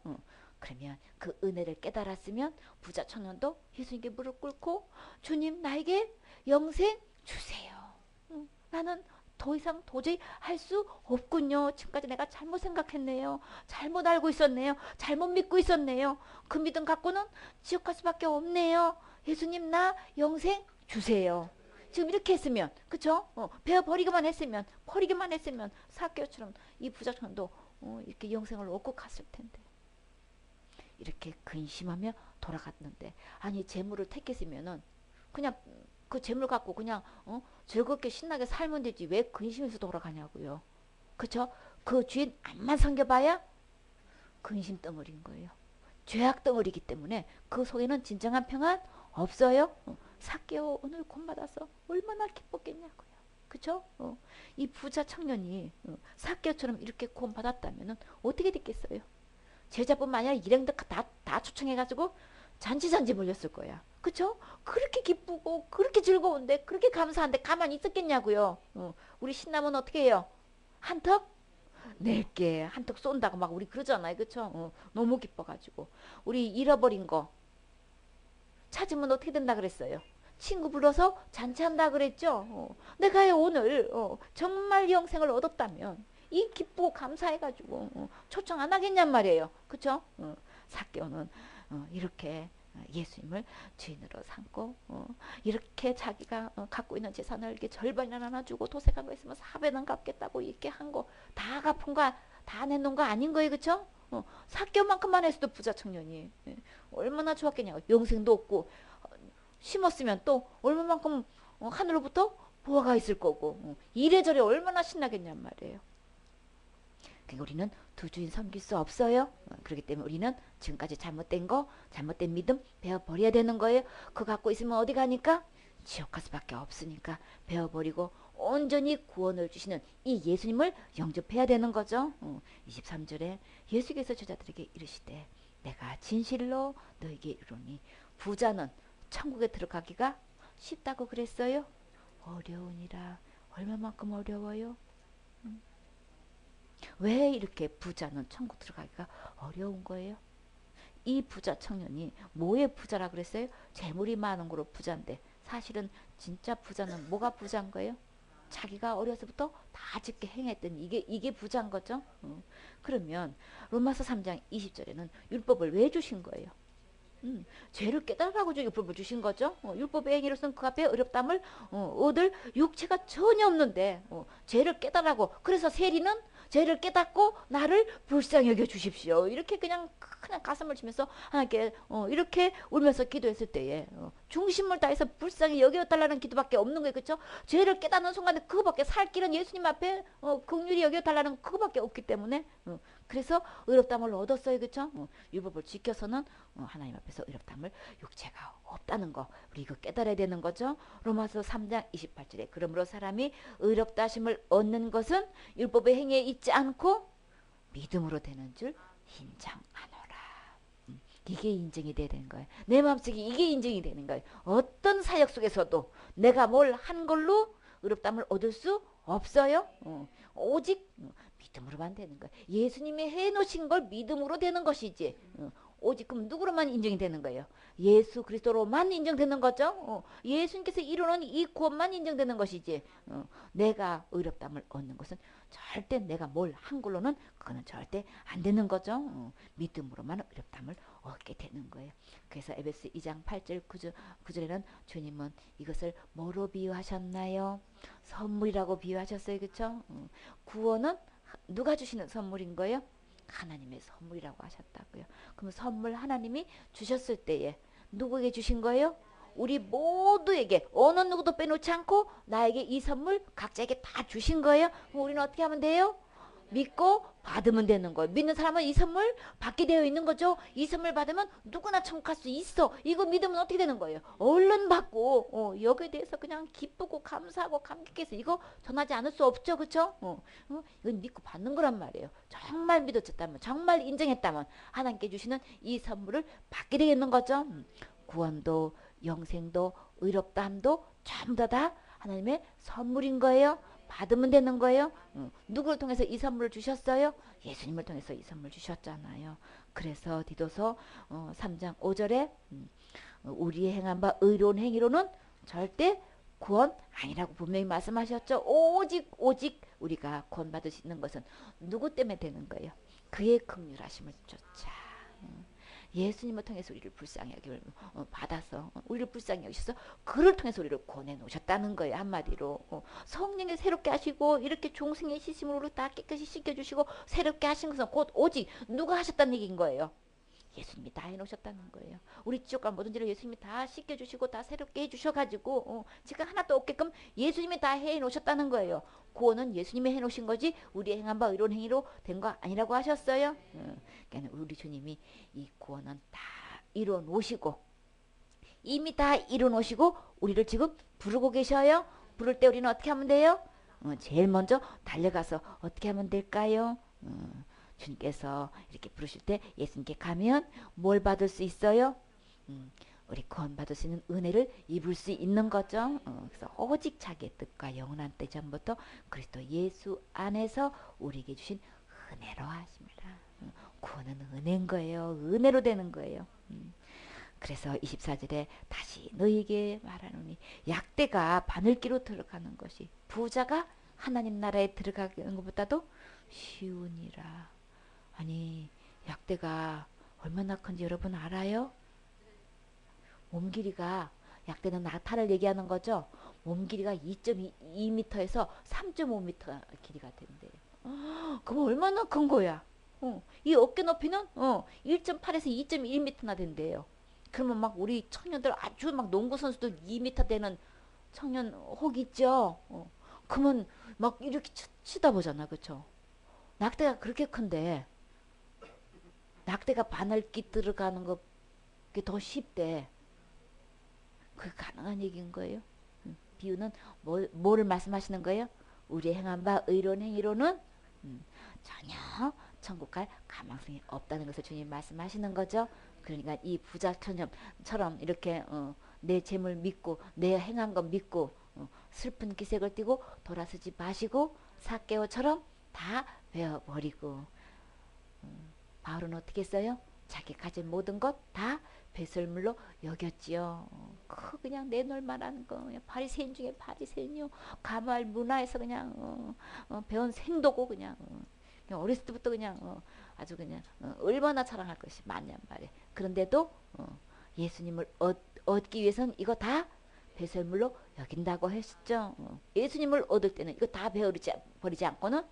그러면 그 은혜를 깨달았으면 부자 청년도 예수님께 무릎 꿇고, 주님 나에게 영생 주세요. 나는 더 이상 도저히 할 수 없군요. 지금까지 내가 잘못 생각했네요. 잘못 알고 있었네요. 잘못 믿고 있었네요. 그 믿음 갖고는 지옥 갈 수밖에 없네요. 예수님 나 영생 주세요. 지금 이렇게 했으면, 그쵸? 버리기만 했으면 삭개오처럼 이 부자청도 이렇게 영생을 얻고 갔을 텐데, 이렇게 근심하며 돌아갔는데, 아니 재물을 택했으면은 그냥 그 재물 갖고 그냥 즐겁게 신나게 살면 되지 왜 근심해서 돌아가냐고요. 그쵸? 그 주인 암만 섬겨봐야 근심 덩어리인 거예요. 죄악 덩어리이기 때문에 그 속에는 진정한 평안 없어요. 삭개오 오늘 구원받아서 얼마나 기뻤겠냐고요. 그쵸? 이 부자 청년이 삭개오처럼 이렇게 구원받았다면 어떻게 됐겠어요? 제자뿐만 아니라 일행들 다 초청해가지고 잔치 벌렸을 거야. 그쵸? 그렇게 기쁘고 그렇게 즐거운데 그렇게 감사한데 가만히 있었겠냐고요. 우리 신남은 어떻게 해요? 한턱 낼게, 한턱 쏜다고 막 우리 그러잖아요. 그쵸? 너무 기뻐가지고. 우리 잃어버린 거 찾으면 어떻게 된다 그랬어요? 친구 불러서 잔치한다 그랬죠. 내가 오늘 정말 영생을 얻었다면 이 기쁘고 감사해가지고 초청 안 하겠냔 말이에요. 그쵸? 삭개오는 이렇게 예수님을 주인으로 삼고 이렇게 자기가 갖고 있는 재산을 이렇게 절반이나 나눠주고 도색한 거 있으면 4배는 갚겠다고 이렇게 한 거 다 갚은 거 다 내놓은 거 아닌 거예요. 그쵸? 사개오만큼만 했어도 부자 청년이 얼마나 좋았겠냐고. 영생도 없고 심었으면 또 얼마만큼 하늘로부터 보화가 있을 거고 이래저래 얼마나 신나겠냔 말이에요. 그러니까 우리는 두 주인 섬길 수 없어요. 그렇기 때문에 우리는 지금까지 잘못된 거, 잘못된 믿음 배워버려야 되는 거예요. 그거 갖고 있으면 어디 가니까? 지옥 갈 수밖에 없으니까 배워버리고 온전히 구원을 주시는 이 예수님을 영접해야 되는 거죠. 23절에 예수께서 제자들에게 이르시되 내가 진실로 너에게 이르노니 부자는 천국에 들어가기가 쉽다고 그랬어요. 어려우니라. 얼마만큼 어려워요? 왜 이렇게 부자는 천국 들어가기가 어려운 거예요? 이 부자 청년이 뭐의 부자라 그랬어요? 재물이 많은 거로 부자인데 사실은 진짜 부자는 뭐가 부자인 거예요? 자기가 어려서부터 다 짓게 행했던 이게 부자인 거죠. 그러면 로마서 3장 20절에는 율법을 왜 주신 거예요? 죄를 깨달으라고 율법을 주신 거죠. 율법의 행위로서는 그 앞에 어렵담을 얻을 육체가 전혀 없는데 죄를 깨달으라고. 그래서 세리는 죄를 깨닫고 나를 불쌍히 여겨 주십시오. 이렇게 그냥 가슴을 치면서 하나님께 이렇게 울면서 기도했을 때에 중심을 다해서 불쌍히 여겨달라는 기도밖에 없는 거예요. 그렇죠? 죄를 깨닫는 순간에 그거밖에 살 길은 예수님 앞에 긍휼히 여겨달라는 그거밖에 없기 때문에 그래서 의롭다함을 얻었어요. 그렇죠? 율법을 지켜서는 하나님 앞에서 의롭다함을 육체가 없다는 거 우리 이거 깨달아야 되는 거죠. 로마서 3장 28절에 그러므로 사람이 의롭다 하심을 얻는 것은 율법의 행위에 있지 않고 믿음으로 되는 줄 인정하노라. 이게 인정이 돼야 되는 거예요. 내 마음속에 이게 인정이 되는 거예요. 어떤 사역 속에서도 내가 뭘 한 걸로 의롭다함을 얻을 수 없어요. 오직 믿음으로만 되는 거예요. 예수님이 해놓으신 걸 믿음으로 되는 것이지. 오직 그럼 누구로만 인정이 되는 거예요? 예수 그리스도로만 인정되는 거죠. 예수님께서 이루는 이 구원만 인정되는 것이지. 내가 의롭다함을 얻는 것은 절대 내가 뭘 한 걸로는 그거는 절대 안 되는 거죠. 믿음으로만 의롭다함을 얻게 되는 거예요. 그래서 에베소 2장 8절 9절에는 주님은 이것을 뭐로 비유하셨나요? 선물이라고 비유하셨어요. 그렇죠? 구원은 누가 주시는 선물인 거예요? 하나님의 선물이라고 하셨다고요. 그럼 선물 하나님이 주셨을 때에 누구에게 주신 거예요? 우리 모두에게 어느 누구도 빼놓지 않고 나에게 이 선물 각자에게 다 주신 거예요. 그럼 우리는 어떻게 하면 돼요? 믿고 받으면 되는 거예요. 믿는 사람은 이 선물 받게 되어 있는 거죠. 이 선물 받으면 누구나 천국 갈 수 있어. 이거 믿으면 어떻게 되는 거예요? 얼른 받고 여기에 대해서 그냥 기쁘고 감사하고 감격해서 이거 전하지 않을 수 없죠. 그렇죠? 이건 믿고 받는 거란 말이에요. 정말 믿어졌다면 정말 인정했다면 하나님께 주시는 이 선물을 받게 되겠는 거죠. 구원도 영생도 의롭다함도 전부 다 하나님의 선물인 거예요. 받으면 되는 거예요. 누구를 통해서 이 선물을 주셨어요? 예수님을 통해서 이 선물 주셨잖아요. 그래서 디도서 3장 5절에 우리의 행한 바 의로운 행위로는 절대 구원 아니라고 분명히 말씀하셨죠. 오직 우리가 구원 받을 수 있는 것은 누구 때문에 되는 거예요? 그의 긍휼하심을 쫓아. 예수님을 통해서 우리를 불쌍히 여김을 받아서 우리를 불쌍히 여기셔서 그를 통해서 우리를 구원해 놓으셨다는 거예요. 한마디로 성령이 새롭게 하시고 이렇게 종생의 시심으로 다 깨끗이 씻겨주시고 새롭게 하신 것은 곧 오직 누가 하셨다는 얘기인 거예요. 예수님이 다 해놓으셨다는 거예요. 우리 지옥과 모든 죄를 예수님이 다 씻겨주시고 다 새롭게 해주셔가지고 지금 하나도 없게끔 예수님이 다 해놓으셨다는 거예요. 구원은 예수님이 해놓으신 거지 우리의 행한 바 의로운 행위로 된 거 아니라고 하셨어요. 그러니까 우리 주님이 이 구원은 다 이루어 놓으시고 이미 다 이루어 놓으시고 우리를 지금 부르고 계셔요. 부를 때 우리는 어떻게 하면 돼요? 제일 먼저 달려가서 어떻게 하면 될까요? 주님께서 이렇게 부르실 때 예수님께 가면 뭘 받을 수 있어요? 우리 구원 받을 수 있는 은혜를 입을 수 있는 거죠. 그래서 오직 자기의 뜻과 영원한 때 전부터 그리스도 예수 안에서 우리에게 주신 은혜로 하십니다. 구원은 은혜인 거예요. 은혜로 되는 거예요. 그래서 24절에 다시 너희에게 말하노니 약대가 바늘기로 들어가는 것이 부자가 하나님 나라에 들어가는 것보다도 쉬우니라. 아니 약대가 얼마나 큰지 여러분 알아요? 몸 길이가 약대는 나타를 얘기하는 거죠. 몸 길이가 2.2m에서 3.5m 길이가 된대요. 그럼 얼마나 큰 거야? 이 어깨 높이는 1.8에서 2.1m나 된대요. 그러면 막 우리 청년들 아주 막 농구 선수들 2m 되는 청년 혹 있죠. 그러면 막 이렇게 치다 보잖아, 그쵸? 낙대가 그렇게 큰데 낙대가 바늘기 들어가는 게 더 쉽대. 그게 가능한 얘기인 거예요. 비유는 뭐를 말씀하시는 거예요? 우리 행한 바 의로운 행위로는 전혀 천국 갈 가망성이 없다는 것을 주님 말씀하시는 거죠. 그러니까 이 부자처럼 이렇게 내 재물 믿고 내 행한 것 믿고 슬픈 기색을 띠고 돌아서지 마시고 삭개오처럼 다 베어버리고 바울은 어떻게 했어요? 자기 가진 모든 것 다 배설물로 여겼지요. 그냥 내놓을 만한 거 그냥 바리새인 중에 바리새인이요. 가말 문화에서 그냥 배운 생도고 그냥 그냥 어렸을 때부터 그냥 아주 그냥 얼마나 자랑할 것이 많냔 말이에요. 그런데도 예수님을 얻기 위해서는 이거 다 배설물로 여긴다고 했죠. 예수님을 얻을 때는 이거 다 버리지 않고는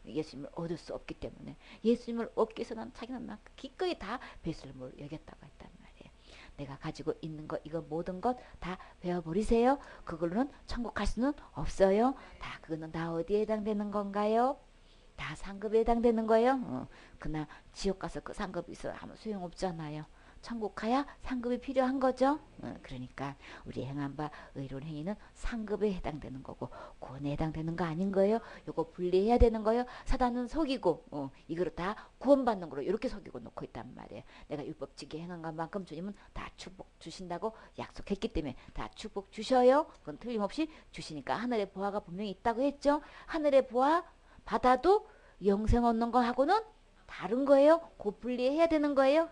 예수님을 얻을 수 없기 때문에 예수님을 얻기 위해서는 자기는 막 기꺼이 다 배설물로 여겼다고 했단 말이에요. 내가 가지고 있는 것 이거 모든 것 다 베어버리세요. 그걸로는 천국 갈 수는 없어요. 다 그거는 다 어디에 해당되는 건가요? 다 상급에 해당되는 거예요. 그러나 지옥 가서 그 상급이 있어 아무 소용없잖아요. 천국 가야 상급이 필요한 거죠. 그러니까 우리 행한 바 의로운 행위는 상급에 해당되는 거고 구원에 해당되는 거 아닌 거예요. 요거 분리해야 되는 거예요. 사단은 속이고 이거를 다 구원받는 거로 이렇게 속이고 놓고 있단 말이에요. 내가 율법지게 행한 것만큼 주님은 다 축복 주신다고 약속했기 때문에 다 축복 주셔요. 그건 틀림없이 주시니까 하늘의 보화가 분명히 있다고 했죠. 하늘의 보화 받아도 영생 얻는 거하고는 다른 거예요. 곧 분리해야 되는 거예요.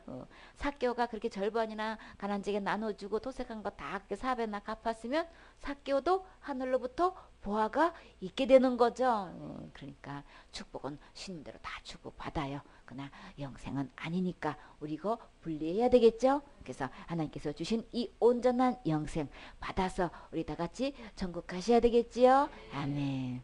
삭개오가 그렇게 절반이나 가난지게 나눠주고 토색한 거 다 사배나 갚았으면 삭개오도 하늘로부터 보화가 있게 되는 거죠. 그러니까 축복은 신대로 다 축복 받아요. 그러나 영생은 아니니까 우리 이거 분리해야 되겠죠. 그래서 하나님께서 주신 이 온전한 영생 받아서 우리 다 같이 천국 가셔야 되겠지요. 아멘.